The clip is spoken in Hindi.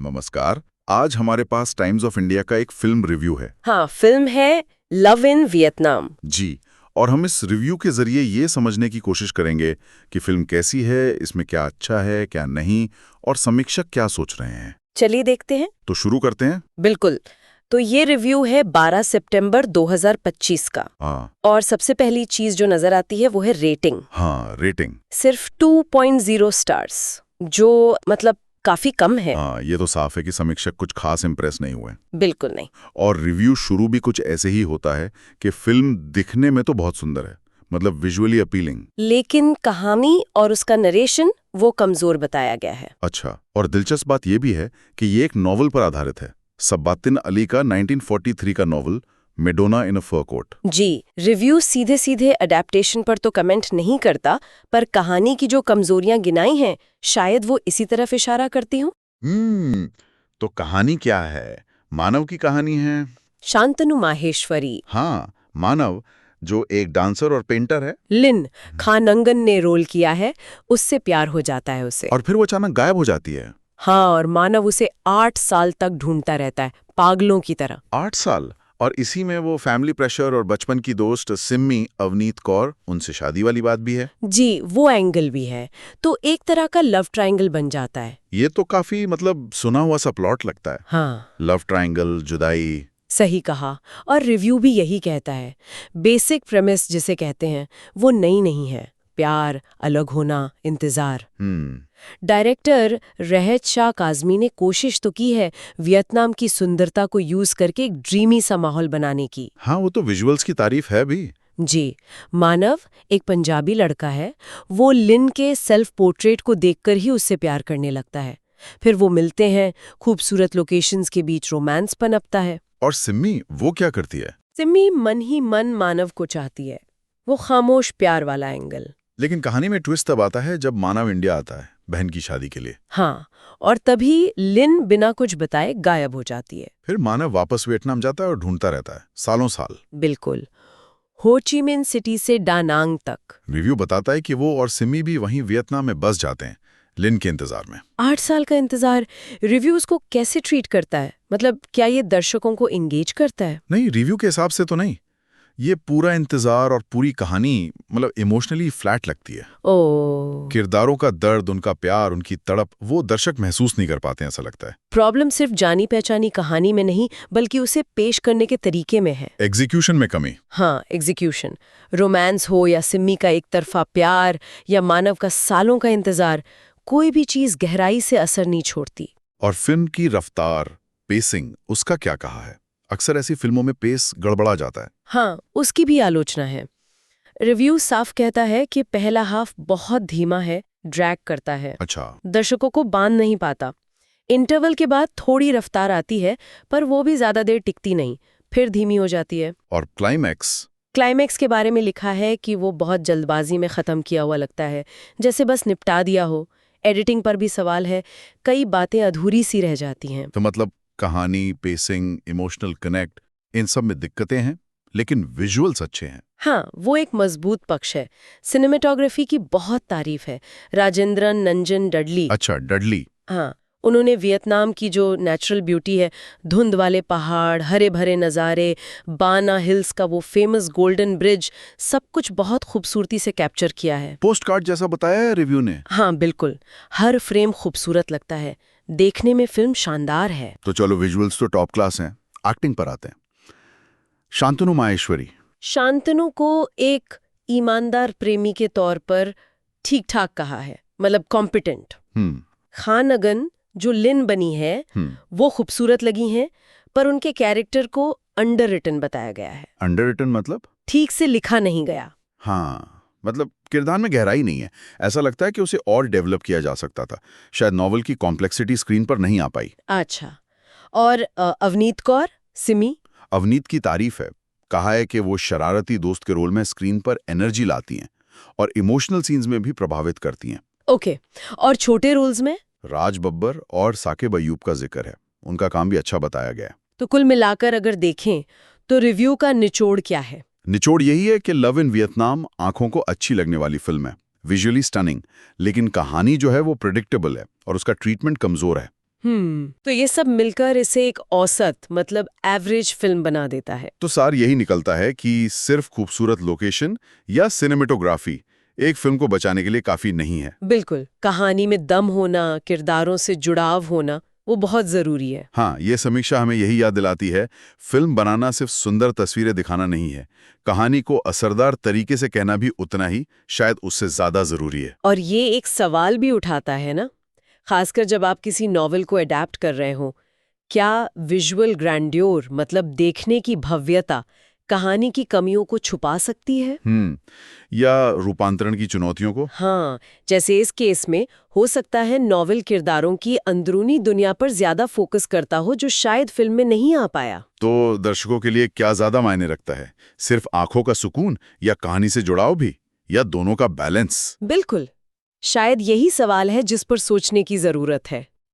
नमस्कार। आज हमारे पास टाइम्स ऑफ इंडिया का एक फिल्म रिव्यू है। हाँ, फिल्म है लव इन वियतनाम। जी, और हम इस रिव्यू के जरिए ये समझने की कोशिश करेंगे कि फिल्म कैसी है, इसमें क्या अच्छा है क्या नहीं, और समीक्षक क्या सोच रहे हैं। चलिए देखते हैं। तो शुरू करते हैं। बिल्कुल। तो ये रिव्यू है 12 सितंबर 2025 का। हाँ और सबसे पहली चीज जो नजर आती है वो है रेटिंग। हाँ, रेटिंग। सिर्फ 2.0 स्टार्स, जो मतलब काफी कम है। हाँ, ये तो साफ है कि समीक्षक कुछ खास इंप्रेस नहीं हुए। बिल्कुल नहीं। और रिव्यू शुरू भी कुछ ऐसे ही होता है कि फिल्म दिखने में तो बहुत सुंदर है, मतलब विजुअली अपीलिंग, लेकिन कहानी और उसका नरेशन वो कमजोर बताया गया है। अच्छा। और दिलचस्प बात यह भी है कि ये एक नॉवल पर आधारित है, सब्बातिन अली का 1943 का नॉवल मेडोना इन अ फर कोट। जी, रिव्यू सीधे सीधे अडेप्टेशन पर तो कमेंट नहीं करता, पर कहानी की जो कमजोरियां गिनाई हैं शायद वो इसी तरफ इशारा करती हूँ। तो कहानी क्या है? मानव की कहानी है। शांतनु माहेश्वरी, हाँ, मानव, जो एक डांसर और पेंटर है, लिन खानंगन ने रोल किया है, उससे प्यार हो जाता है उसे। और फिर वो अचानक गायब हो जाती है। हाँ, और मानव उसे 8 साल तक ढूंढता रहता है, पागलों की तरह। 8 साल। और इसी में वो फैमिली प्रेशर और बचपन की दोस्त सिम्मी अवनीत कौर, उनसे शादी वाली बात भी है। जी, वो एंगल भी है। तो एक तरह का लव ट्रायंगल बन जाता है। ये तो काफी मतलब सुना हुआ सा प्लॉट लगता है। हाँ, लव ट्रायंगल, जुदाई। सही कहा। और रिव्यू भी यही कहता है। बेसिक प्रेमिस जिसे कहते हैं वो नई नहीं है। प्यार, अलग होना, इंतजार। डायरेक्टर रहत शाह काज़मी ने कोशिश तो की है वियतनाम की सुंदरता को यूज करके एक ड्रीमी सा माहौल बनाने की। हाँ, वो तो विजुअल्स की तारीफ है भी। जी, मानव एक पंजाबी लड़का है। वो लिन के सेल्फ पोर्ट्रेट को देखकर ही उससे प्यार करने लगता है। फिर वो मिलते हैं, खूबसूरत लोकेशंस के बीच रोमांस पनपता है। और सिम्मी, वो क्या करती है? सिम्मी मन ही मन मानव को चाहती है। वो खामोश प्यार वाला एंगल। लेकिन कहानी में ट्विस्ट तब आता है जब मानव इंडिया आता है बहन की शादी के लिए। हाँ, और तभी लिन बिना कुछ बताए गायब हो जाती है। फिर मानव वापस वियतनाम जाता है और ढूंढता रहता है सालों साल। बिल्कुल, हो ची मिन सिटी से डानांग तक। रिव्यू बताता है कि वो और सिमी भी वहीं वियतनाम में बस जाते हैं, लिन के इंतजार में। 8 साल का इंतजार। रिव्यूज को कैसे ट्रीट करता है? मतलब क्या ये दर्शकों को इंगेज करता है? नहीं, रिव्यू के हिसाब से तो नहीं। ये पूरा इंतजार और पूरी कहानी मतलब इमोशनली फ्लैट लगती है। ओ, किरदारों का दर्द, उनका प्यार, उनकी तड़प, वो दर्शक महसूस नहीं कर पाते हैं, ऐसा लगता है। प्रॉब्लम सिर्फ जानी पहचानी कहानी में नहीं बल्कि उसे पेश करने के तरीके में है। एग्जीक्यूशन में कमी। हाँ, एग्जीक्यूशन। रोमांस हो या सिम्मी का एक तरफा प्यार या मानव का सालों का इंतजार, कोई भी चीज गहराई से असर नहीं छोड़ती। और फिल्म की रफ्तार, पेसिंग, उसका क्या कहा है? अक्सर ऐसी फिल्मों में पेस गड़बड़ा जाता है। हाँ, उसकी भी आलोचना है। रिव्यू साफ कहता है कि पहला हाफ बहुत धीमा है, ड्रैग करता है, अच्छा। दर्शकों को बांध नहीं पाता। इंटरवल के बाद थोड़ी रफ्तार आती है, पर वो भी ज्यादा देर टिकती नहीं, फिर धीमी हो जाती है। और क्लाइमैक्स? क्लाइमैक्स के बारे में लिखा है कि वो बहुत जल्दबाजी में खत्म किया हुआ लगता है, जैसे बस निपटा दिया हो। एडिटिंग पर भी सवाल है, कई बातें अधूरी सी रह जाती हैं। तो मतलब कहानी, पेसिंग, इमोशनल कनेक्ट, इन सब में दिक्कतें हैं, लेकिन विजुअल्स अच्छे हैं। हाँ, वो एक मजबूत पक्ष है। सिनेमेटोग्राफी की बहुत तारीफ है। राजेंद्रन नंजन डडली। अच्छा, डडली। हाँ, उन्होंने वियतनाम की जो नेचुरल ब्यूटी है, धुंध वाले पहाड़, हरे भरे नज़ारे, बाना हिल्स का वो फेमस गोल्डन ब्रिज, सब कुछ बहुत खूबसूरती से कैप्चर किया है। पोस्ट कार्ड जैसा बताया है रिव्यू ने। हाँ, बिल्कुल। हर फ्रेम खूबसूरत लगता है। देखने में फिल्म शानदार है। तो चलो, विजुअल्स तो टॉप क्लास हैं, एक्टिंग पर आते हैं। शांतनु माहेश्वरी। शांतनु को एक ईमानदार प्रेमी के तौर पर ठीक ठाक कहा है, मतलब कॉम्पिटेंट। खानगन जो लिन बनी है वो खूबसूरत लगी हैं, पर उनके कैरेक्टर को अंडर रिटन बताया गया है। अंडर रिटन मतलब? ठीक से लिखा नहीं गया। हाँ, मतलब किरदार में गहराई नहीं है। ऐसा लगता है कि उसे और डेवलप किया जा सकता था। शायद नॉवल की कॉम्प्लेक्सिटी स्क्रीन पर नहीं आ पाई। अच्छा, और अवनीत कौर, सिमी? अवनीत की तारीफ है। कहा है कि वो शरारती दोस्त के रोल में स्क्रीन पर एनर्जी लाती हैं और इमोशनल सीन्स में भी प्रभावित करती हैं। ओके, और छोटे रोल्स में? राज बब्बर और साकिब अयूब का जिक्र है, उनका काम भी अच्छा बताया गया है। तो कुल मिलाकर अगर देखें तो रिव्यू का निचोड़ क्या है? निचोड़ यही है कि लव इन वियतनाम आंखों को अच्छी लगने वाली फिल्म है, विजुअली स्टनिंग, लेकिन कहानी जो है वो प्रेडिक्टेबल है और उसका ट्रीटमेंट कमजोर है। तो ये सब मिलकर इसे एक औसत मतलब एवरेज फिल्म बना देता है। तो सार यही निकलता है कि सिर्फ खूबसूरत लोकेशन या सिनेमेटोग्राफी एक फिल्म को बचाने के लिए काफी नहीं है। बिल्कुल, कहानी में दम होना, किरदारों से जुड़ाव होना, वो बहुत जरूरी है। हाँ, ये समीक्षा हमें यही याद दिलाती है, फिल्म बनाना सिर्फ सुंदर तस्वीरें दिखाना नहीं है, कहानी को असरदार तरीके से कहना भी उतना ही, शायद उससे ज्यादा जरूरी है। और ये एक सवाल भी उठाता है ना, खासकर जब आप किसी नॉवेल को अडैप्ट कर रहे हो, क्या विजुअल ग्रैंड्योर मतलब देखने की भव्यता कहानी की कमियों को छुपा सकती है? या रूपांतरण की चुनौतियों को? हाँ, जैसे इस केस में हो सकता है नॉवेल किरदारों की अंदरूनी दुनिया पर ज्यादा फोकस करता हो जो शायद फिल्म में नहीं आ पाया। तो दर्शकों के लिए क्या ज्यादा मायने रखता है, सिर्फ आंखों का सुकून या कहानी से जुड़ाव भी, या दोनों का बैलेंस? बिल्कुल, शायद यही सवाल है जिस पर सोचने की जरूरत है।